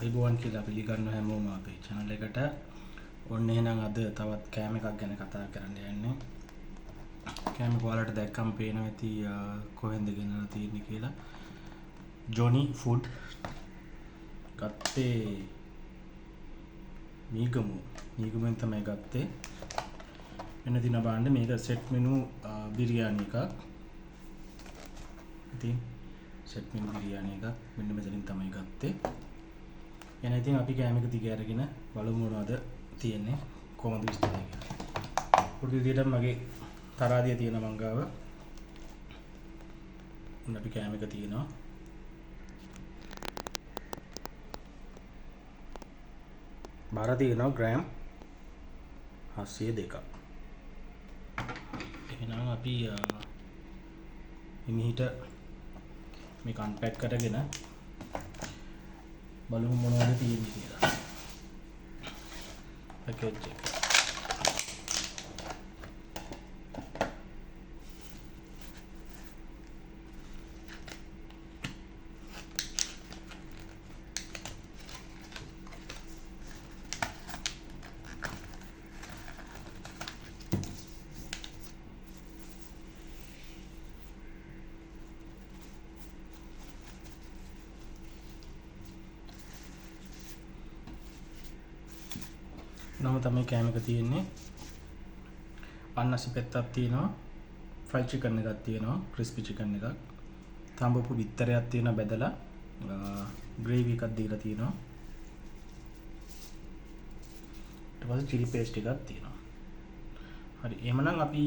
අයිබෝවන් කියලා පිළිගන්න හැමෝම අපේ channel එකට. ඔන්න එහෙනම් අද තවත් කෑම එකක් ගැන කතා කරන්න යන්නේ. කෑම ඔයාලට දැක්කම පේනවා ඇති කොහෙන්ද ගෙනලා තියෙන්නේ කියලා. ජොනි ෆුඩ් ගත්තේ මීගමුවෙන් තමයි ගත්තේ. එන්න දින බලන්න මේක සෙට් මෙනු බිරියානි එකක්. ඉතින් සෙට් මෙනු බිරියානි එකක් මෙන්න මෙතනින් තමයි ගත්තේ. එහෙනම් ඉතින් අපි කෑම එක දිග අරගෙන බලමු මොනවද තියෙන්නේ කොහොමද විස්තරය කියලා. පුරුදු විදිහට මගේ තරාදිය තියෙන මංගාව. උන් අපි කෑම එක තියෙනවා. බාර තියෙනවා ග්‍රෑම් 702ක්. එහෙනම් අපි ඉමිහිට මේක අන්පැක් කරගෙන බලමු මොනවද තියෙන්නේ කියලා. පැකේජ් එක. නම තමයි කෑම එක තියෙන්නේ. අන්නසි පෙත්තක් තියෙනවා. ෆ්‍රයි චිකන් එකක් තියෙනවා. ක්‍රිස්පි චිකන් එකක්. තඹපු බිත්තරයක් තියෙනවා බෙදලා. ග්‍රේවි එකක් දීලා තියෙනවා. ඊට පස්සේ චිලි පේස්ට් එකක් තියෙනවා. හරි. එහෙමනම් අපි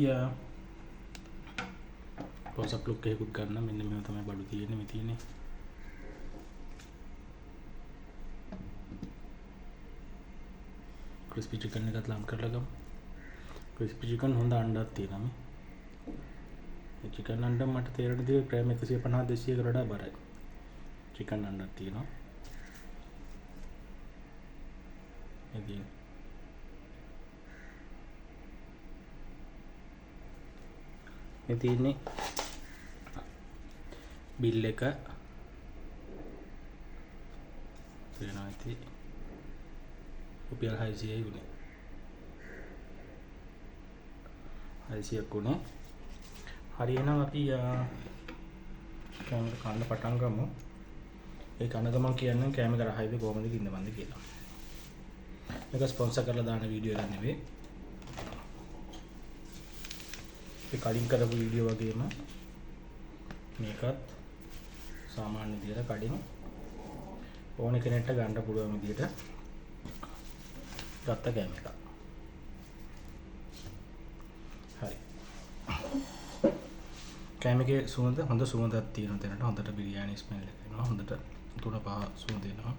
ක්ලෝස් අප් ලුක් එකකුත් ගන්න. මෙන්න මේව තමයි බඩු තියෙන්නේ. මේ තියෙන්නේ. ක්‍රිස්පි චිකන් එකත් ලම් කරලා ගමු. ක්‍රිස්පි චිකන් හොඳ අණ්ඩක් තියෙනවා මේ. මේ චිකන් අණ්ඩ මට තේරෙන දේ ග්‍රෑම් 150 200කට වඩා බරයි. චිකන් අණ්ඩක් තියෙනවා. ඉතින් මේ තියෙන්නේ බිල් එක වෙනවා ඉතින් රුපියල් 600යි උනේ. 600ක් උනේ. හරි එහෙනම් අපි කෑම එක කන්න පටන් ගමු. ඒ කන ගමන් කියන්නේ කෑම එක රහයිද කොහමද කින්නවන්ද කියලා. මේක ස්පොන්සර් කරලා දාන වීඩියෝ එකක් නෙවෙයි. ඒ කලින් කරපු වීඩියෝ වගේම මේකත් සාමාන්‍ය විදියට කඩින් ඕන කෙනෙක්ට ගන්න පුළුවන් විදියට ගත්ත කෑම එකක්. හරි. කෑම එකේ සුවඳ හොඳ සුවඳක් තියෙනවා දැනට. හොඳට බිරියානි ස්මෙල් එක එනවා. හොඳට 3-5 සුවඳ එනවා.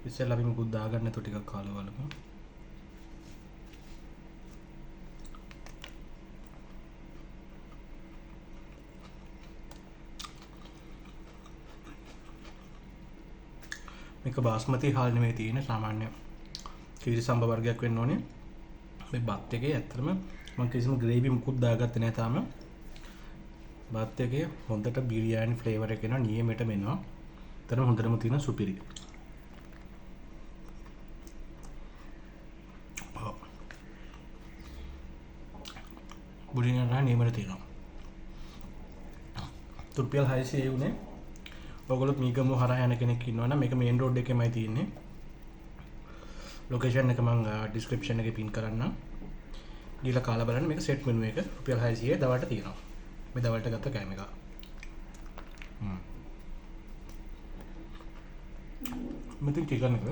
ඉතින් අපි මුකුත් දාගන්න තු ටිකක් කාලා බලමු. මේක බාස්මති හාල් නෙමෙයි තියෙන්නේ සාමාන්‍ය කිරි සම්බ වර්ගයක් වෙන්න ඕනේ. මේ බත් එකේ ඇත්තටම මම කිසිම ග්‍රේවි මුකුත් දාගත්තේ නැහැ තාම. බත් එකේ හොඳට බිරියානි ෆ්ලේවර් එක එනවා නියමෙටම එනවා. එතන හොඳටම තියෙන සුපිරි. බුලියන් රහ නියමෙට තියෙනවා. රුපියල් 600 උනේ. ඔයගොල්ලෝ මීගමු හරහා යන කෙනෙක් ඉන්නවනම් මේක මේන් රෝඩ් එකේමයි තියෙන්නේ. ලොකේෂන් එක මම ඩිස්ක්‍රිප්ෂන් එකේ පින් කරන්නම්. ගිහලා කාලා බලන්න. මේක සෙට් මෙනු එක රුපියල් 600 දවල්ට තියෙනවා. මේ දවල්ට ගත්ත කෑම එක. මෙතන චිකන් එක.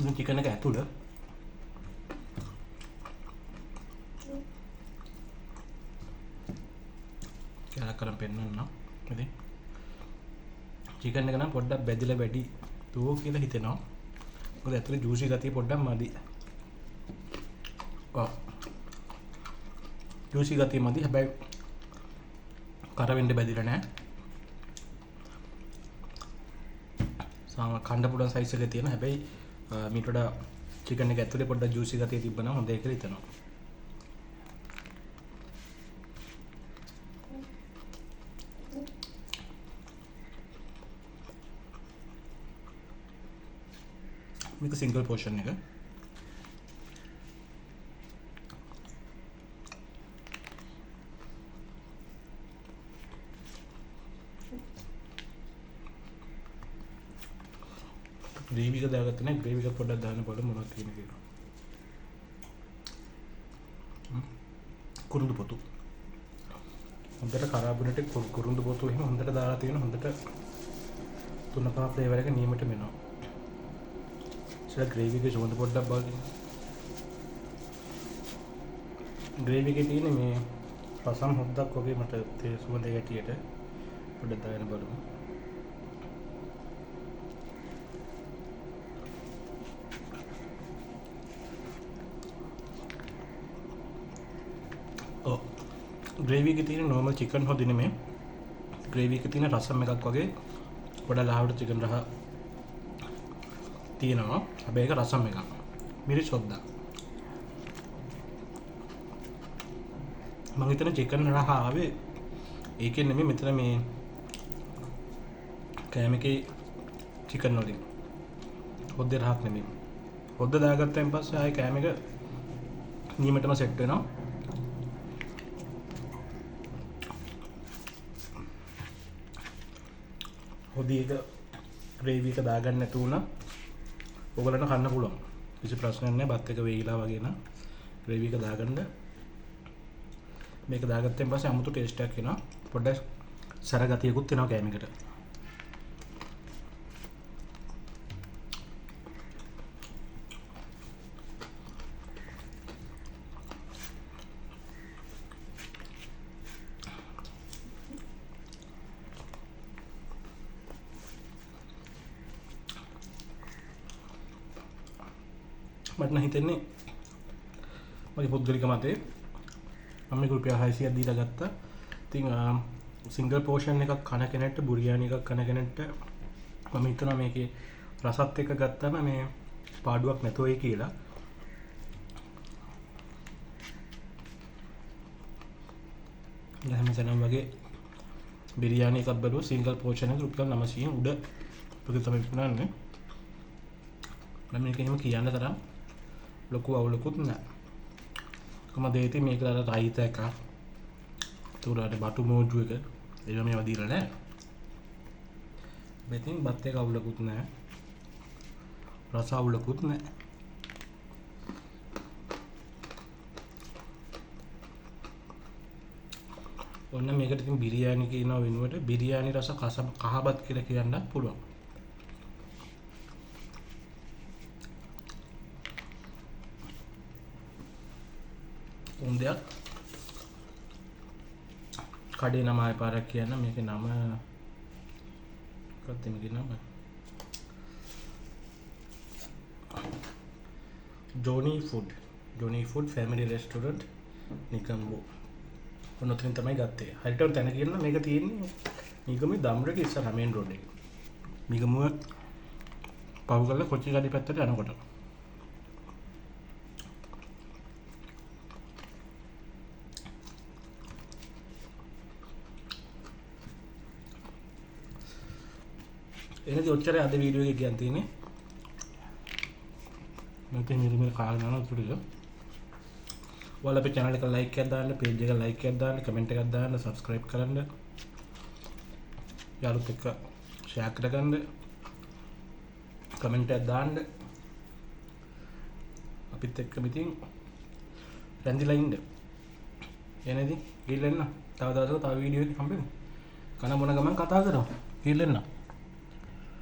මේ චිකන් එක ඇතුළේ කරන් පෙන්නන්න. ඉතින් චිකන් එක නම් පොඩ්ඩක් බැදිලා වැඩි තෝ කියලා හිතෙනවා. මොකද ඇතුලේ ජූසි ගතිය පොඩ්ඩක් මදි. ජූසි ගතිය මදි. හැබැයි කර වෙන්න බැදිලා නැහැ. කන්න පුළුවන් සයිස් එකේ තියෙන. හැබැයි මීට වඩා චිකන් එක ඇතුලේ පොඩ්ඩක් ජූසි ගතිය තිබ්බනම් හොඳයි කියලා හිතනවා. මේක සිංගල් පෝෂන් එක. ග්‍රේවි එක දාගත්ත නැහැ. ග්‍රේවි එක පොඩ්ඩක් දාන්න බලමු මොනවද තියෙන්නේ කියලා. කුරුඳු පොතු. හොඳට කරාබුනට කුරුඳු පොතු එහෙම හොඳට දාලා තියෙන හොඳට 3-5 ෆ්ලේවර් එක නියමට මෙනවා. ග්‍රේවි එකේ සුවඳ පොඩ්ඩක් බලන්න. ග්‍රේවි එකේ තියෙන මේ රසම් හොද්දක් වගේ මට තේ සුවඳ ගැටියට පොඩ්ඩක් දාගෙන බලමු. ඔව් ග්‍රේවි එකේ තියෙන normal chicken හොදි නෙමෙයි. ග්‍රේවි එකේ තියෙන රසම් එකක් වගේ පොඩ ලාවට chicken රහ තියෙනවා. හැබැයි ඒක රසම් එකක්. මිරිස් හොද්දා. මම හිතන chicken රහ ආවේ ඒකෙන් නෙමෙයි මෙතන මේ කෑම එකේ chicken වලින්. හොද්දේ රහක් නෙමෙයි. හොද්ද දාගත්තයින් පස්සේ ආයේ කෑම එක නියමටම සෙට් වෙනවා. හොදි එක ග්‍රේවි එක දාගන්න නැතු වුණා ඔයගලන්ට කන්න පුළුවන්. කිසි ප්‍රශ්නයක් නැහැ. බත් එක වේගිලා වගේ න ะ ග්‍රේවි එක දාගන්න මේක දාගත්තෙන් පස්සේ අමුතු ටේස්ට් එකක් එනවා. පොඩ්ඩක් සැර ගතියකුත් එනවා කෑමකට. මට නම් හිතෙන්නේ මගේ පුද්ගලික මතේ මම මේක රුපියල් 600ක් දීලා ගත්තා. ඉතින් සිංගල් පෝෂන් එකක් කන කෙනෙක්ට බුරියානි එකක් කන කෙනෙක්ට මම හිතනවා මේකේ රසත් එක්ක ගත්තම මේ පාඩුවක් නැතෝයි කියලා. හැමතැනම වගේ බිරියානි එකක් බැලුවා සිංගල් පෝෂන් එක රුපියල් 900 උඩ ඔක තමයි පුනන්නේ. මම මේක එහෙම කියන්න තරම් ලොකු අවුලකුත් නැහැ. කොහමද ඒති මේක අර රයිත එක තුරාට බටු මෝජු එක ඒවා මේවා දීලා නැහැ. මෙතින් බත් එක අවුලකුත් නැහැ. රස අවුලකුත් නැහැ. ඔන්න මේකට ඉතින් බිරියානි කියන වෙනුවට බිරියානි රස කහබත් කියලා කියන්නත් පුළුවන්. උන්දයක් කඩේ නම ආයෙ පාරක් කියන්න. මේකේ නම මොකක්ද මේකේ නම? ජොනි ෆුඩ් ෆැමිලි රෙස්ටොරන්ට් නිකම්බෝ. ඔන්න ඔතනින් තමයි ගත්තේ. හරියටම තැන කියන්න මේක තියෙන්නේ නිගමේ දම්රක ඉස්සරහ මේන් රෝඩ් එකේ. නිගමුව පහු කරලා කොච්චි ගාඩි පැත්තට යනකොට. එහෙනම් ඔච්චරයි අද වීඩියෝ එකේ කියන්න තියෙන්නේ. මම මේ කාලේ නන උතුරිය. ඔයාලා අපේ channel එක like එකක් දාන්න, page එක like එකක් දාන්න, comment එකක් දාන්න, subscribe කරන්න. යාළුවොත් එක්ක share කරගන්න. comment එකක් දාන්න. අපිත් එක්ක ඉතින් රැඳිලා ඉන්න. එනේදී ගිහින් එන්න. තව දවසක තව වීඩියෝ එකක් හම්බෙමු. කන මොන ගමන් කතා කරමු. ගිහින් එන්න.